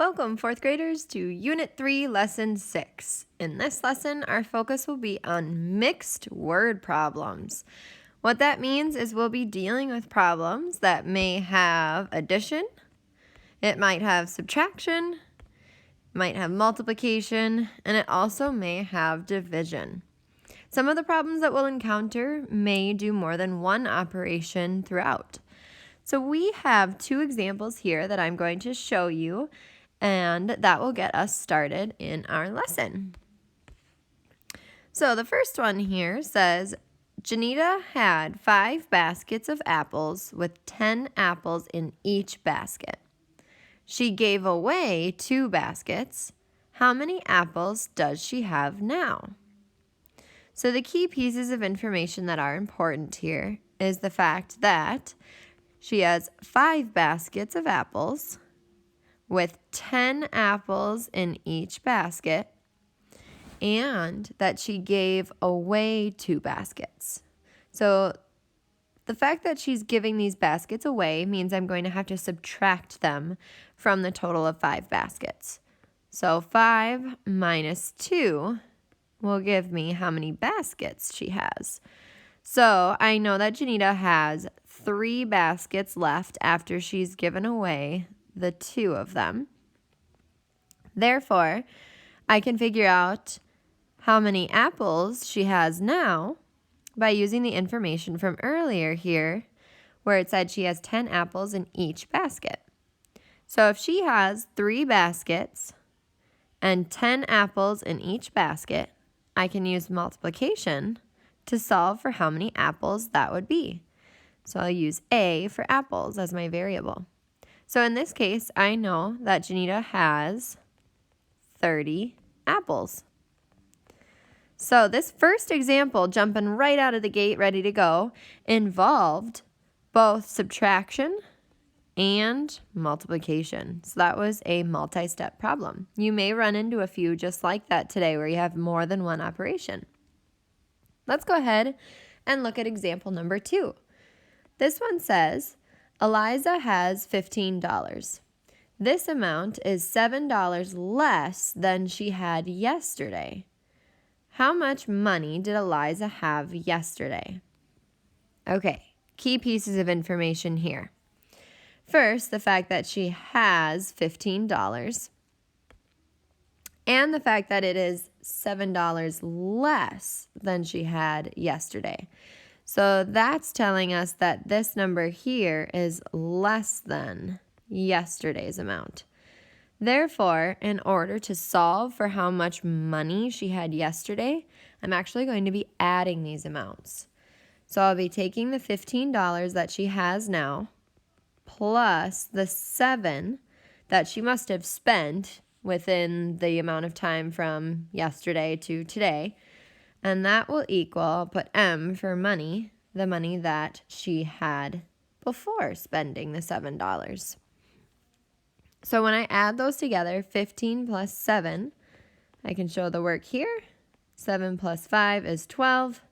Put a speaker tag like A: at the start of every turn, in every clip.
A: Welcome, fourth graders, to Unit 3, Lesson 6. In this lesson, our focus will be on mixed word problems. What that means is we'll be dealing with problems that may have addition, it might have subtraction, might have multiplication, and it also may have division. Some of the problems that we'll encounter may do more than one operation throughout. So we have two examples here that I'm going to show you, and that will get us started in our lesson. So the first one here says, Janita had 5 baskets of apples with 10 apples in each basket. She gave away 2 baskets. How many apples does she have now? So the key pieces of information that are important here is the fact that she has 5 baskets of apples with 10 apples in each basket, and that she gave away 2 baskets. So the fact that she's giving these baskets away means I'm going to have to subtract them from the total of 5 baskets. So 5 minus 2 will give me how many baskets she has. So I know that Janita has 3 baskets left after she's given away the 2 of them. Therefore, I can figure out how many apples she has now by using the information from earlier here where it said she has 10 apples in each basket. So if she has 3 baskets and 10 apples in each basket, I can use multiplication to solve for how many apples that would be. So I'll use A for apples as my variable. So in this case, I know that Janita has 30 apples. So this first example, jumping right out of the gate, ready to go, involved both subtraction and multiplication. So that was a multi-step problem. You may run into a few just like that today where you have more than one operation. Let's go ahead and look at example number 2. This one says, Eliza has $15. This amount is $7 less than she had yesterday. How much money did Eliza have yesterday? Okay, key pieces of information here. First, the fact that she has $15 and the fact that it is $7 less than she had yesterday. So that's telling us that this number here is less than yesterday's amount. Therefore, in order to solve for how much money she had yesterday, I'm actually going to be adding these amounts. So I'll be taking the $15 that she has now plus the 7 that she must have spent within the amount of time from yesterday to today. And that will equal, I'll put M for money, the money that she had before spending the $7. So when I add those together, 15 plus 7, I can show the work here. 7 plus 5 is 12.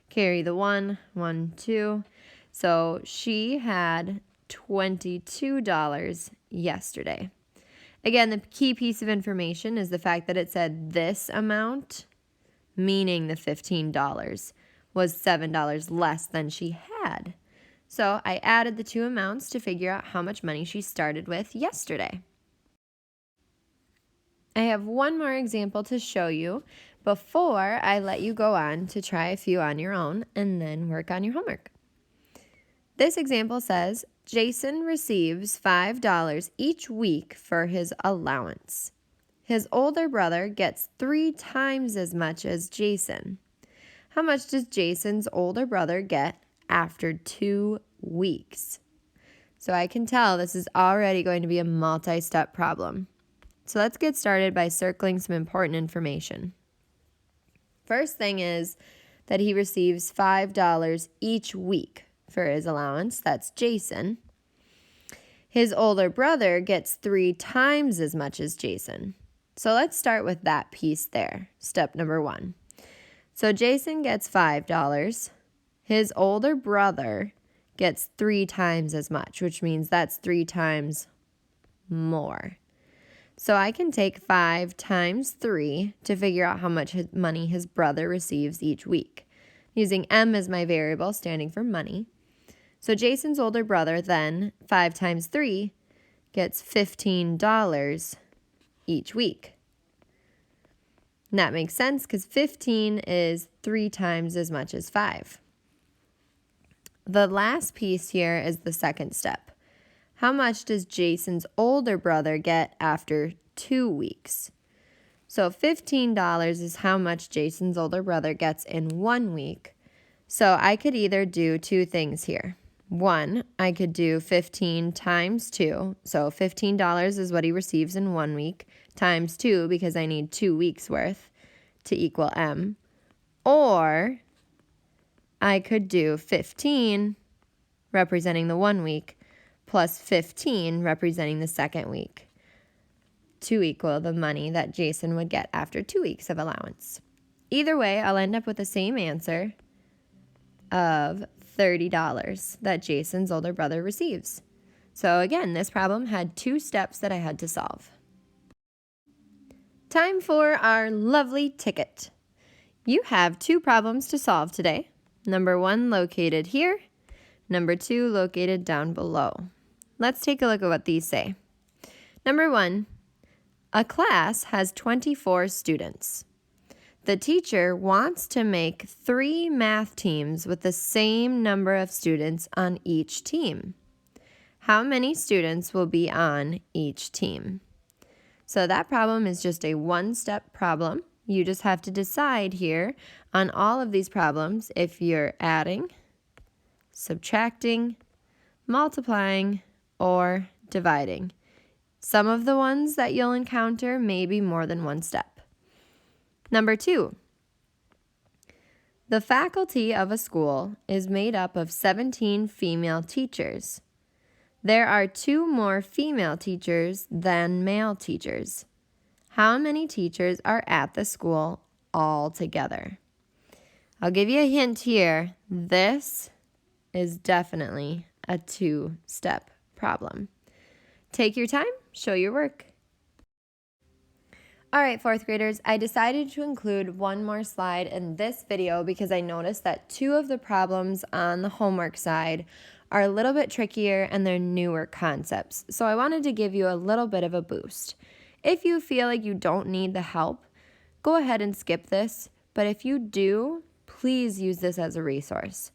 A: Carry the 1, 1, 2. So she had $22 yesterday. Again, the key piece of information is the fact that it said this amount, meaning the $15, was $7 less than she had. So I added the 2 amounts to figure out how much money she started with yesterday. I have one more example to show you before I let you go on to try a few on your own and then work on your homework. This example says, Jason receives $5 each week for his allowance. His older brother gets 3 times as much as Jason. How much does Jason's older brother get after 2 weeks? So I can tell this is already going to be a multi-step problem. So let's get started by circling some important information. First thing is that he receives $5 each week for his allowance. That's Jason. His older brother gets 3 times as much as Jason. So let's start with that piece there, step number 1. So Jason gets $5. His older brother gets 3 times as much, which means that's 3 times more. So I can take 5 times 3 to figure out how much money his brother receives each week, using M as my variable standing for money. So Jason's older brother then, 5 times 3, gets $15 each week. And that makes sense because 15 is 3 times as much as 5. The last piece here is the second step. How much does Jason's older brother get after 2 weeks? So $15 is how much Jason's older brother gets in 1 week. So I could either do 2 things here. 1, I could do 15 times 2. So $15 is what he receives in 1 week times 2 because I need 2 weeks worth to equal M. Or I could do 15 representing the 1 week plus 15 representing the second week to equal the money that Jason would get after 2 weeks of allowance. Either way, I'll end up with the same answer of $30 that Jason's older brother receives. So again, this problem had 2 steps that I had to solve. Time for our lovely ticket. You have 2 problems to solve today. Number 1 located here, number 2 located down below. Let's take a look at what these say. Number 1, a class has 24 students. The teacher wants to make 3 math teams with the same number of students on each team. How many students will be on each team? So that problem is just a 1-step problem. You just have to decide here on all of these problems if you're adding, subtracting, multiplying, or dividing. Some of the ones that you'll encounter may be more than 1 step. Number 2, the faculty of a school is made up of 17 female teachers. There are 2 more female teachers than male teachers. How many teachers are at the school altogether? I'll give you a hint here. This is definitely a 2-step problem. Take your time, show your work. All right, 4th graders, I decided to include one more slide in this video because I noticed that 2 of the problems on the homework side are a little bit trickier and they're newer concepts. So I wanted to give you a little bit of a boost. If you feel like you don't need the help, go ahead and skip this. But if you do, please use this as a resource.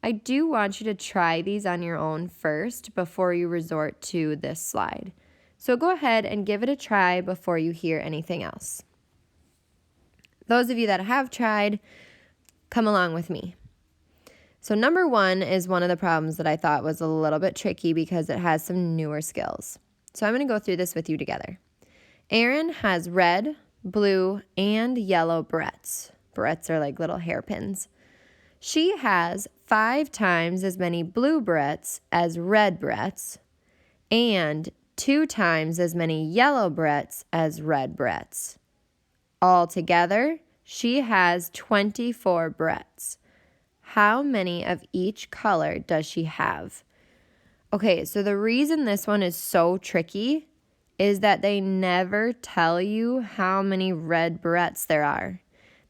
A: I do want you to try these on your own first before you resort to this slide. So go ahead and give it a try before you hear anything else. Those of you that have tried, come along with me. So number 1 is one of the problems that I thought was a little bit tricky because it has some newer skills. So I'm going to go through this with you together. Aaron has red, blue, and yellow barrettes. Barrettes are like little hairpins. She has 5 times as many blue barrettes as red barrettes and 2 times as many yellow barrettes as red barrettes. Altogether, she has 24 barrettes. How many of each color does she have? Okay, so the reason this one is so tricky is that they never tell you how many red barrettes there are.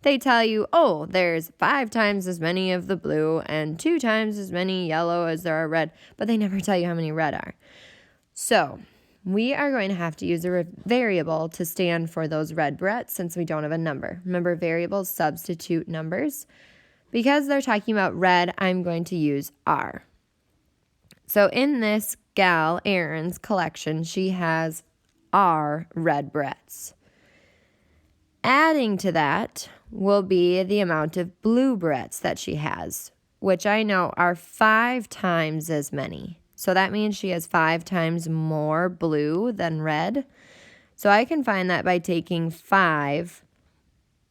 A: They tell you, oh, there's 5 times as many of the blue and 2 times as many yellow as there are red, but they never tell you how many red are. So we are going to have to use a variable to stand for those red barrettes since we don't have a number. Remember, variables substitute numbers. Because they're talking about red, I'm going to use R. So in this gal, Erin's collection, she has R red barrettes. Adding to that will be the amount of blue barrettes that she has, which I know are 5 times as many. So that means she has 5 times more blue than red. So I can find that by taking 5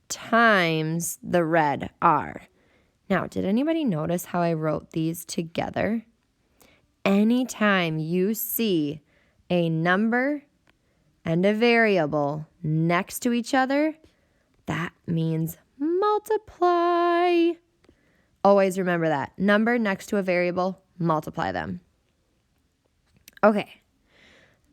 A: times the red R. Now, did anybody notice how I wrote these together? Anytime you see a number and a variable next to each other, that means multiply. Always remember that. Number next to a variable, multiply them. Okay,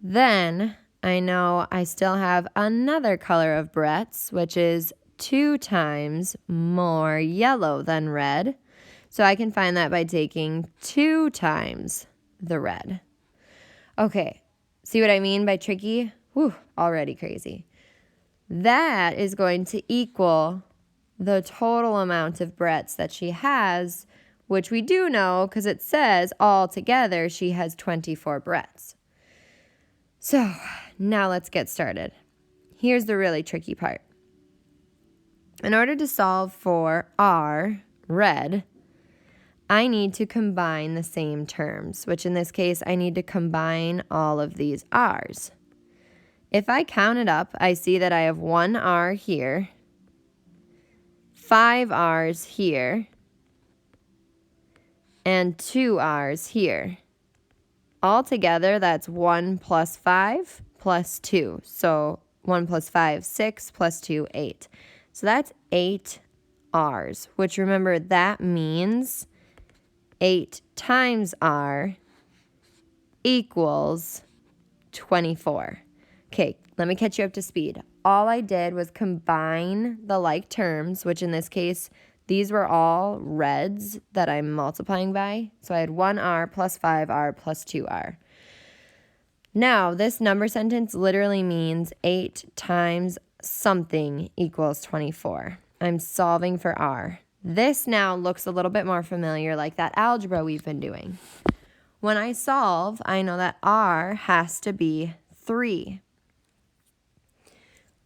A: then I know I still have another color of Brett's, which is 2 times more yellow than red. So I can find that by taking 2 times the red. Okay, see what I mean by tricky? Whew, already crazy. That is going to equal the total amount of Brett's that she has, which we do know because it says altogether she has 24 Brett's. So now let's get started. Here's the really tricky part. In order to solve for R, red, I need to combine the same terms, which in this case, I need to combine all of these R's. If I count it up, I see that I have 1 R here, 5 R's here, and 2 R's here. Altogether, that's 1 plus 5 plus 2. So 1 plus 5, 6, plus 2, 8. So that's 8 R's, which remember that means 8 times R equals 24. Okay, let me catch you up to speed. All I did was combine the like terms, which in this case, these were all reds that I'm multiplying by. So I had 1R plus 5R plus 2R. Now, this number sentence literally means 8 times something equals 24. I'm solving for R. This now looks a little bit more familiar like that algebra we've been doing. When I solve, I know that R has to be 3.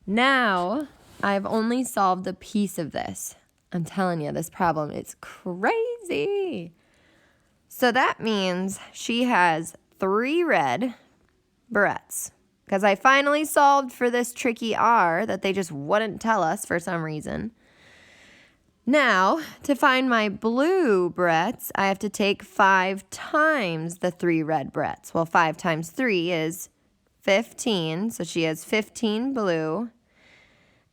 A: Now, I've only solved a piece of this. I'm telling you, this problem is crazy. So that means she has 3 red barrettes. Because I finally solved for this tricky R that they just wouldn't tell us for some reason. Now, to find my blue barrettes, I have to take 5 times the 3 red barrettes. Well, 5 times 3 is 15, so she has 15 blue.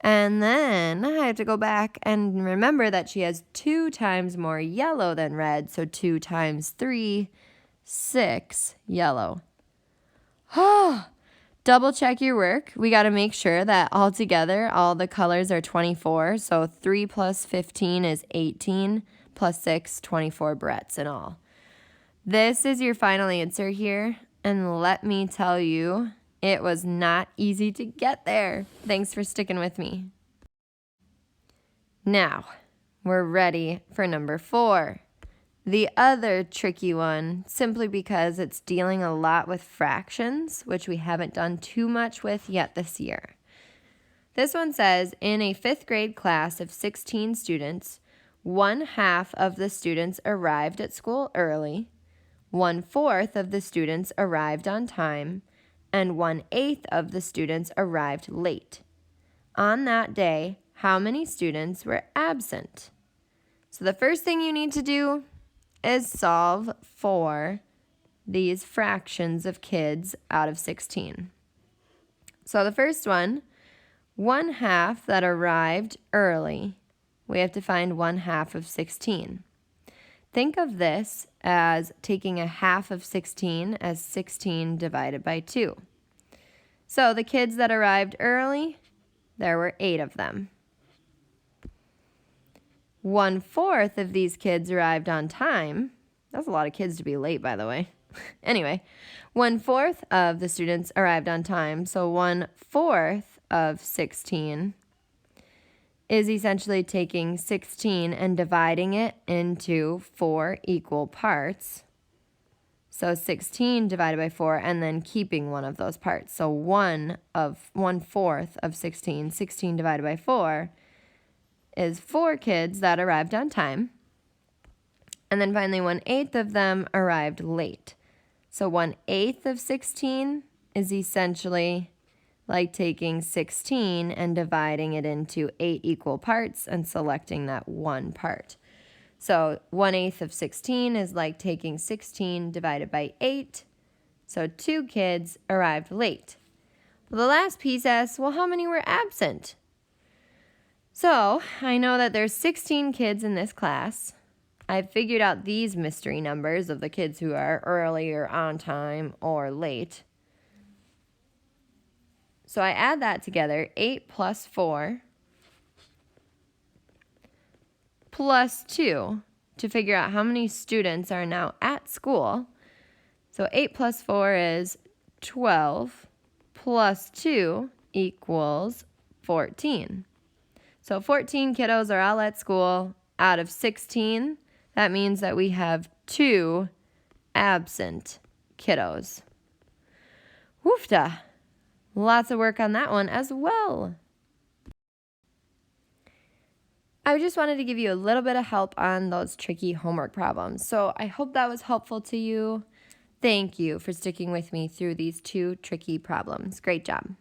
A: And then I have to go back and remember that she has 2 times more yellow than red, so 2 times 3, 6 yellow. Double check your work. We got to make sure that altogether all the colors are 24, so 3 plus 15 is 18, plus 6, 24 barrettes in all. This is your final answer here, and let me tell you, it was not easy to get there. Thanks for sticking with me. Now, we're ready for number 4. The other tricky one, simply because it's dealing a lot with fractions, which we haven't done too much with yet this year. This one says, in a 5th grade class of 16 students, 1/2 of the students arrived at school early, 1/4 of the students arrived on time, and 1/8 of the students arrived late. On that day, how many students were absent? So the first thing you need to do is solve for these fractions of kids out of 16. So the first one, 1/2 that arrived early, we have to find 1/2 of 16. Think of this as taking 1/2 of 16 as 16 divided by 2. So the kids that arrived early, there were 8 of them. 1/4 of these kids arrived on time. That's a lot of kids to be late, by the way. Anyway, 1/4 of the students arrived on time, so 1/4 of 16 is essentially taking 16 and dividing it into 4 equal parts. So 16 divided by 4 and then keeping one of those parts. So 1/4 of 16, 16 divided by 4 is 4 kids that arrived on time. And then finally 1/8 of them arrived late. So 1/8 of 16 is essentially like taking 16 and dividing it into 8 equal parts and selecting that one part. So 1/8 of 16 is like taking 16 divided by 8. So 2 kids arrived late. Well, the last piece asks, well, how many were absent? So I know that there's 16 kids in this class. I've figured out these mystery numbers of the kids who are early or on time or late. So I add that together, 8 plus 4 plus 2 to figure out how many students are now at school. So 8 plus 4 is 12 plus 2 equals 14. So 14 kiddos are all at school out of 16. That means that we have 2 absent kiddos. Woofda. Lots of work on that one as well. I just wanted to give you a little bit of help on those tricky homework problems. So I hope that was helpful to you. Thank you for sticking with me through these 2 tricky problems. Great job.